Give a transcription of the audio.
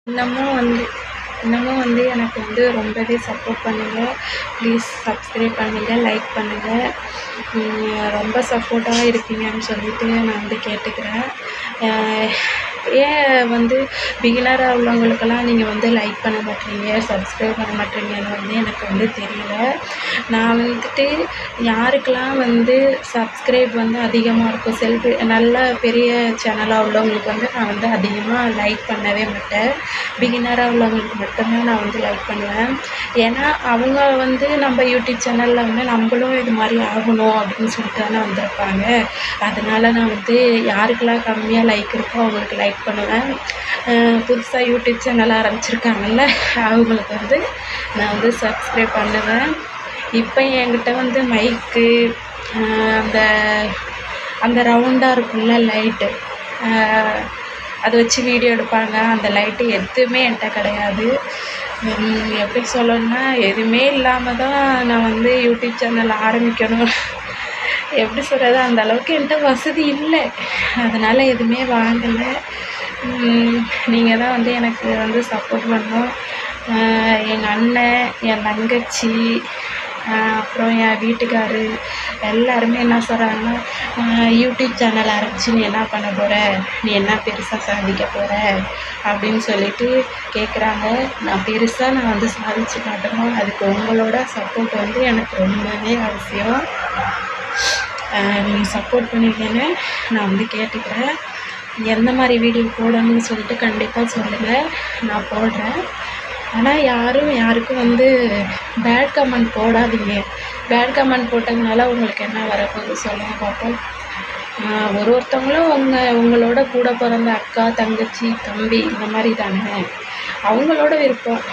இன்னமும் வந்து இன்னமும் வந்து எனக்கு வந்து ரொம்பவே சப்போர்ட் பண்ணுங்கள். ப்ளீஸ் சப்ஸ்கிரைப் பண்ணுங்கள், லைக் பண்ணுங்கள். ரொம்ப சப்போர்ட்டாக இருக்கீங்கன்னு சொல்லிட்டு நான் வந்து கேட்டுக்கிறேன். ஏன் வந்து பிகினராக உள்ளவங்களுக்கெல்லாம் நீங்கள் வந்து லைக் பண்ண மாட்டேறீங்க, சப்ஸ்கிரைப் பண்ண மாட்டேறீங்கன்னு வந்து எனக்கு வந்து தெரியல. நான் வந்துட்டு யாருக்கெல்லாம் வந்து சப்ஸ்கிரைப் வந்து அதிகமாக இருக்கும், நல்ல பெரிய சேனலாக உள்ளவங்களுக்கு வந்து நான் வந்து அதிகமாக லைக் பண்ணவே மாட்டேன். பிகினராக உள்ளவங்களுக்கு மட்டும்தான் நான் வந்து லைக் பண்ணுவேன். ஏன்னா அவங்க வந்து நம்ம யூடியூப் சேனலில் வந்து நம்மளும் இது மாதிரி ஆகணும் அப்படின்னு சொல்லிட்டு தானே வந்திருப்பாங்க. அதனால் நான் வந்து யாருக்கெல்லாம் கம்மியாக லைக் இருக்கோ அவங்களுக்கு லைக் பண்ணுவேன். புதுசாக யூடியூப் சேனல் ஆரம்பிச்சிருக்காங்கல்ல, அவங்களுக்கு வந்து நான் வந்து சப்ஸ்கிரைப் பண்ணுவேன். இப்போ என்கிட்ட வந்து மைக்கு, அந்த அந்த ரவுண்டாக இருக்கும்ல லைட்டு, அதை வச்சு வீடியோ எடுப்பாங்க. அந்த லைட்டு எதுவுமே என்கிட்ட கிடையாது. எப்படி சொல்லணும்னா, எதுவுமே இல்லாமல் தான் நான் வந்து யூடியூப் சேனல் ஆரம்பிக்கணும். எப்படி சொல்கிறது, அந்த அளவுக்கு என்கிட்ட வசதி இல்லை. அதனால் எதுவுமே வாங்கலை. நீங்கள் தான் வந்து எனக்கு வந்து சப்போர்ட் பண்ணணும். எங்கள் அண்ணன், என் தங்கச்சி, அப்புறம் என் வீட்டுக்காரு எல்லாருமே என்ன சொல்கிறாங்கன்னா, யூடியூப் சேனல் ஆரம்பித்து நீ என்ன பண்ண போகிற, நீ என்ன பெருசாக சாதிக்க போகிற அப்படின்னு சொல்லிட்டு கேட்குறாங்க. நான் வந்து சாதித்து காட்டணும். அதுக்கு உங்களோட சப்போர்ட் வந்து எனக்கு ரொம்பவே அவசியம். நீங்கள் சப்போர்ட் பண்ணுவீங்கன்னு நான் வந்து கேட்டுக்கிறேன். எந்த மாதிரி வீடியோ போடணும்னு சொல்லிட்டு கண்டிப்பாக சொல்லுங்கள், நான் போடுறேன். ஆனால் யாருக்கும் வந்து பேட் கமெண்ட் போடாதீங்க. பேட் கமெண்ட் போட்டதுனால உங்களுக்கு என்ன வரப்போகுது சொல்லுங்கள் பார்ப்போம். ஒருத்தவங்களும் உங்களோட கூட பிறந்த அக்கா, தங்கச்சி, தம்பி இந்த மாதிரி தானே, அவங்களோட விருப்பம்.